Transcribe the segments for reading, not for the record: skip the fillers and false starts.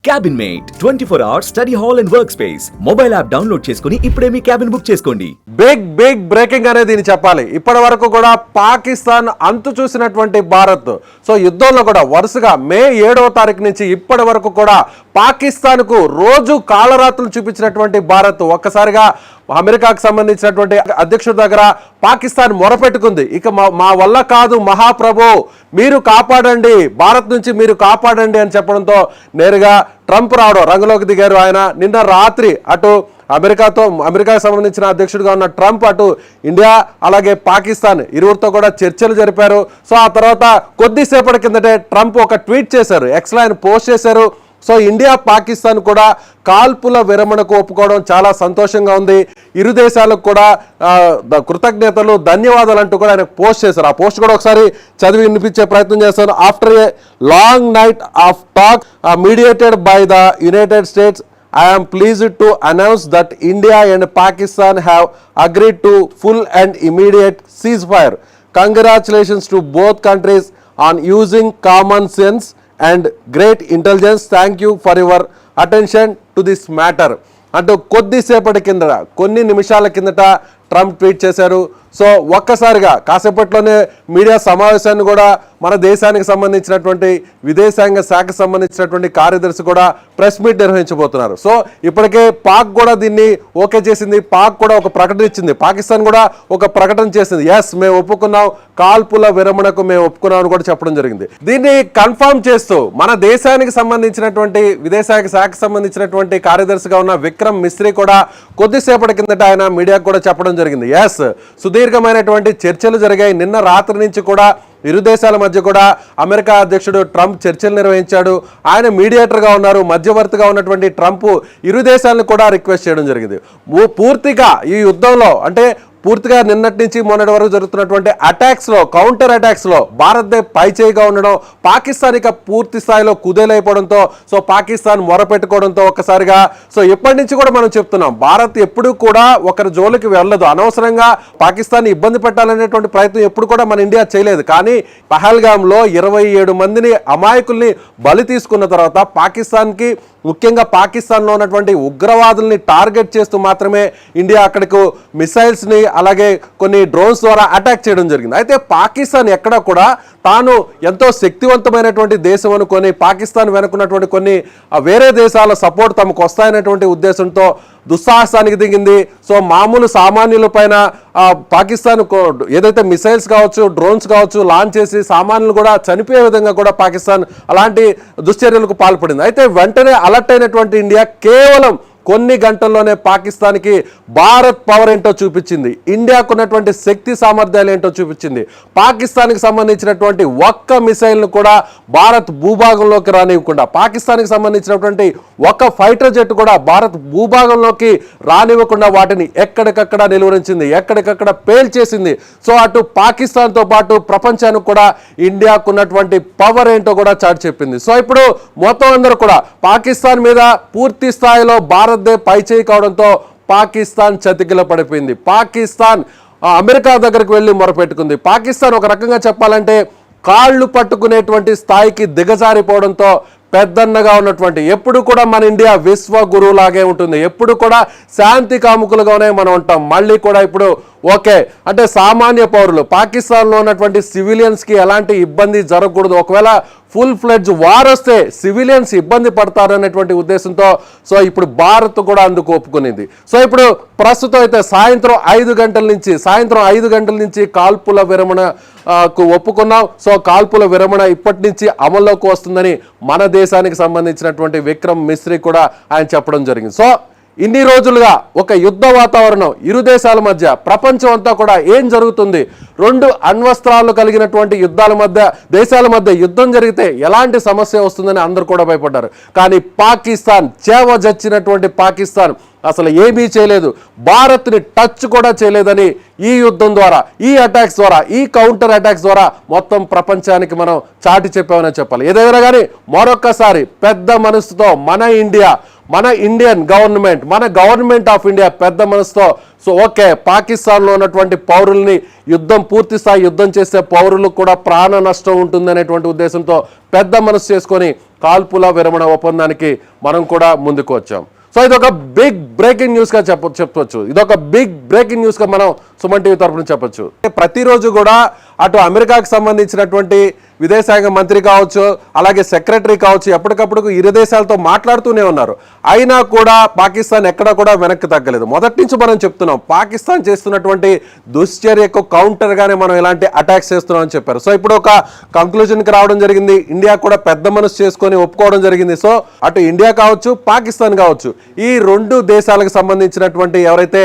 Cabin mate 24 hours study hall and work space mobile app download చేసుకుని ఇప్పుడే మీ cabin book చేసుకోండి. Big breaking అనేది దీన్ని చెప్పాలి. ఇప్పటి వరకు కూడా పాకిస్తాన్ అంతు చూసినటువంటి భారత్ యుద్ధంలో కూడా వరుసగా మే 7వ తారీఖు నుంచి ఇప్పటి వరకు కూడా పాకిస్తాన్ కు రోజు కాలరాత్రులు చూపించినటువంటి భారత్ ఒక్కసారిగా అమెరికాకు సంబంధించినటువంటి అధ్యక్షుడి దగ్గర పాకిస్తాన్ మొరపెట్టుకుంది. ఇక మా వల్ల కాదు మహాప్రభు, మీరు కాపాడండి, భారత్ నుంచి మీరు కాపాడండి అని చెప్పడంతో నేరుగా ట్రంప్ రావడం రంగులోకి దిగారు. ఆయన నిన్న రాత్రి అటు అమెరికాకు సంబంధించిన అధ్యక్షుడిగా ఉన్న ట్రంప్ అటు ఇండియా అలాగే పాకిస్తాన్ ఇరువురితో కూడా చర్చలు జరిపారు. ఆ తర్వాత కొద్దిసేపటి కిందటే ట్రంప్ ఒక ట్వీట్ చేశారు, ఎక్స్లో ఆయన పోస్ట్ చేశారు. ఇండియా పాకిస్తాన్ కూడా కాల్పుల విరమణకు ఒప్పుకోవడం చాలా సంతోషంగా ఉంది, ఇరు దేశాలకు కూడా కృతజ్ఞతలు ధన్యవాదాలు అంటూ కూడా ఆయన పోస్ట్ చేశారు. ఆ పోస్ట్ కూడా ఒకసారి చదివి వినిపించే ప్రయత్నం చేస్తాను. After a long knight of talk mediated by the United states, I am pleased to announce that India and Pakistan have agreed to full and immediate ceasefire. Congratulations to both countries on using common sense and great intelligence. Thank you for your attention to this matter. అంటూ కొద్దిసేపటి కిందట కొన్ని నిమిషాల కిందట Trump tweet చేశారు. ఒక్కసారిగా కాసేపట్లోనే media సమావేశాన్ని కూడా మన దేశానికి సంబంధించినటువంటి విదేశాంగ శాఖకు సంబంధించినటువంటి కార్యదర్శి కూడా ప్రెస్ మీట్ నిర్వహించబోతున్నారు. ఇప్పటికే పాక్ కూడా దీన్ని ఓకే చేసింది, పాక్ కూడా ఒక ప్రకటన ఇచ్చింది, పాకిస్తాన్ కూడా ఒక ప్రకటన చేసింది, ఎస్ మేము ఒప్పుకున్నాం, కాల్పుల విరమణకు మేము ఒప్పుకున్నాం అని కూడా చెప్పడం జరిగింది. దీన్ని కన్ఫర్మ్ చేస్తూ మన దేశానికి సంబంధించినటువంటి విదేశాంగ శాఖకు సంబంధించినటువంటి కార్యదర్శిగా ఉన్న విక్రమ్ మిస్రీ కూడా కొద్దిసేపటి కిందట ఆయన మీడియాకు కూడా చెప్పడం జరిగింది, ఎస్ సుదీర్ఘమైనటువంటి చర్చలు జరిగాయి. నిన్న రాత్రి నుంచి కూడా ఇరు దేశాల మధ్య కూడా అమెరికా అధ్యక్షుడు ట్రంప్ చర్చలు నిర్వహించాడు. ఆయన మీడియేటర్గా ఉన్నారు, మధ్యవర్తిగా ఉన్నటువంటి ట్రంప్ ఇరు దేశాలను కూడా రిక్వెస్ట్ చేయడం జరిగింది. పూర్తిగా ఈ యుద్ధంలో అంటే పూర్తిగా నిన్నటి నుంచి మొన్నటి వరకు జరుగుతున్నటువంటి అటాక్స్లో కౌంటర్ అటాక్స్లో భారత్దే పైచేయిగా ఉండడం, పాకిస్తాన్ ఇక పూర్తి స్థాయిలో కుదేలైపోవడంతో పాకిస్తాన్ మొరపెట్టుకోవడంతో ఒక్కసారిగా ఎప్పటి నుంచి కూడా మనం చెప్తున్నాం, భారత్ ఎప్పుడు కూడా ఒకరి జోలికి వెళ్ళదు, అనవసరంగా పాకిస్తాన్ ఇబ్బంది పెట్టాలనేటువంటి ప్రయత్నం ఎప్పుడు కూడా మన ఇండియా చేయలేదు. కానీ పహల్గామ్లో 27 మందిని అమాయకుల్ని బలి తీసుకున్న తర్వాత పాకిస్తాన్కి ముఖ్యంగా పాకిస్తాన్లో ఉన్నటువంటి ఉగ్రవాదుల్ని టార్గెట్ చేస్తూ మాత్రమే ఇండియా అక్కడికి మిసైల్స్ని అలాగే కొన్ని డ్రోన్స్ ద్వారా అటాక్ చేయడం జరిగింది. అయితే పాకిస్తాన్ ఎక్కడ కూడా తాను ఎంతో శక్తివంతమైనటువంటి దేశం అనుకొని పాకిస్తాన్ వెనుకున్నటువంటి కొన్ని వేరే దేశాల సపోర్ట్ తమకు వస్తాయనేటువంటి ఉద్దేశంతో దుస్సాహసానికి దిగింది. మామూలు సామాన్యుల పైన పాకిస్తాన్ ఏదైతే మిసైల్స్ కావచ్చు డ్రోన్స్ కావచ్చు లాంచ్ చేసి సామాన్యులు కూడా చనిపోయే విధంగా కూడా పాకిస్తాన్ అలాంటి దుశ్చర్యలకు పాల్పడింది. అయితే వెంటనే అలర్ట్ అయినటువంటి ఇండియా కేవలం కొన్ని గంటల్లోనే పాకిస్తాన్కి భారత్ పవర్ ఏంటో చూపించింది, ఇండియాకు ఉన్నటువంటి శక్తి సామర్థ్యాలు ఏంటో చూపించింది. పాకిస్తాన్కి సంబంధించినటువంటి ఒక్క మిసైల్ను కూడా భారత్ భూభాగంలోకి రానివ్వకుండా, పాకిస్తాన్కి సంబంధించినటువంటి ఒక్క ఫైటర్ జెట్ కూడా భారత్ భూభాగంలోకి రానివ్వకుండా వాటిని ఎక్కడికక్కడ నిలువరించింది, ఎక్కడికక్కడ పేల్చేసింది. అటు పాకిస్తాన్తో పాటు ప్రపంచానికి కూడా ఇండియాకు ఉన్నటువంటి పవర్ ఏంటో కూడా చాటి చెప్పింది. ఇప్పుడు మొత్తం అందరూ కూడా పాకిస్తాన్ మీద పూర్తి స్థాయిలో భారత్ పైచేయి కావడంతో పాకిస్తాన్ చతికిల పడిపోయింది. పాకిస్తాన్ అమెరికా దగ్గరికి వెళ్ళి మొరపెట్టుకుంది. పాకిస్తాన్ ఒక రకంగా చెప్పాలంటే కాళ్ళు పట్టుకునేటువంటి స్థాయికి దిగజారిపోవడంతో పెద్దన్నగా ఉన్నటువంటి ఎప్పుడు కూడా మన ఇండియా విశ్వ గురువులాగే ఉంటుంది, ఎప్పుడు కూడా శాంతి కాముకులుగానే మనం ఉంటాం. మళ్ళీ కూడా ఇప్పుడు ఓకే అంటే సామాన్య పౌరులు పాకిస్తాన్లో ఉన్నటువంటి సివిలియన్స్కి ఎలాంటి ఇబ్బంది జరగకూడదు, ఒకవేళ ఫుల్ ఫ్లెడ్జ్ వార్ వస్తే సివిలియన్స్ ఇబ్బంది పడతారనేటువంటి ఉద్దేశంతో ఇప్పుడు భారత్ కూడా అందుకు ఒప్పుకునింది. ఇప్పుడు ప్రస్తుతం అయితే సాయంత్రం 5 గంటల నుంచి కాల్పుల విరమణకు ఒప్పుకున్నాం. కాల్పుల విరమణ ఇప్పటి నుంచి అమల్లోకి వస్తుందని మన దేశానికి సంబంధించినటువంటి విక్రమ్ మిస్రీ కూడా ఆయన చెప్పడం జరిగింది. ఇన్ని రోజులుగా ఒక యుద్ధ వాతావరణం ఇరు దేశాల మధ్య, ప్రపంచం అంతా కూడా ఏం జరుగుతుంది, 2 అణ్వస్త్రాలు కలిగినటువంటి దేశాల మధ్య యుద్ధం జరిగితే ఎలాంటి సమస్య వస్తుందని అందరూ కూడా భయపడ్డారు. కానీ పాకిస్తాన్ చేవజచ్చినటువంటి పాకిస్తాన్ అసలు ఏమీ చేయలేదు, భారత్ని టచ్ కూడా చేయలేదని ఈ యుద్ధం ద్వారా, ఈ అటాక్స్ ద్వారా, ఈ కౌంటర్ అటాక్స్ ద్వారా మొత్తం ప్రపంచానికి మనం చాటి చెప్పామని చెప్పాలి. ఏదైనా కానీ మరొక్కసారి పెద్ద మనసుతో మన ఇండియన్ గవర్నమెంట్, మన గవర్నమెంట్ ఆఫ్ ఇండియా పెద్ద మనసుతో ఓకే పాకిస్తాన్లో ఉన్నటువంటి పౌరుల్ని పూర్తి స్థాయి యుద్ధం చేసే పౌరులకు కూడా ప్రాణ నష్టం ఉంటుంది అనేటువంటి ఉద్దేశంతో పెద్ద మనసు చేసుకొని కాల్పుల విరమణ ఒప్పందానికి మనం కూడా ముందుకు వచ్చాం. సో ఇది ఒక బిగ్ బ్రేకింగ్ న్యూస్గా చెప్పొచ్చు. ఇది ఒక బిగ్ బ్రేకింగ్ న్యూస్గా మనం సుమన్ టీవీ తరఫున చెప్పొచ్చు. ప్రతిరోజు కూడా అటు అమెరికాకు సంబంధించినటువంటి విదేశాంగ మంత్రి కావచ్చు, అలాగే సెక్రటరీ కావచ్చు, ఎప్పటికప్పుడు ఇరు దేశాలతో మాట్లాడుతూనే ఉన్నారు. అయినా కూడా పాకిస్తాన్ ఎక్కడా కూడా వెనక్కి తగ్గలేదు. మొదటి నుంచి మనం చెప్తున్నాం, పాకిస్తాన్ చేస్తున్నటువంటి దుశ్చర్యకు కౌంటర్గానే మనం ఇలాంటి అటాక్స్ చేస్తున్నాం అని చెప్పారు. సో ఇప్పుడు ఒక కంక్లూజన్కి రావడం జరిగింది. ఇండియా కూడా పెద్ద మనసు చేసుకొని ఒప్పుకోవడం జరిగింది. సో అటు ఇండియా కావచ్చు, పాకిస్తాన్ కావచ్చు, ఈ రెండు దేశాలకు సంబంధించినటువంటి ఎవరైతే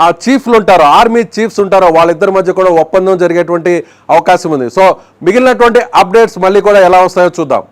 ఆ చీఫ్లు ఉంటారో, ఆర్మీ చీఫ్స్ ఉంటారో, వాళ్ళిద్దరి మధ్య కూడా ఒప్పందం జరిగేటువంటి అవకాశం ఉంది. సో మిగిలినటువంటి అప్డేట్స్ మళ్ళీ కూడా ఎలా వస్తాయో చూద్దాం.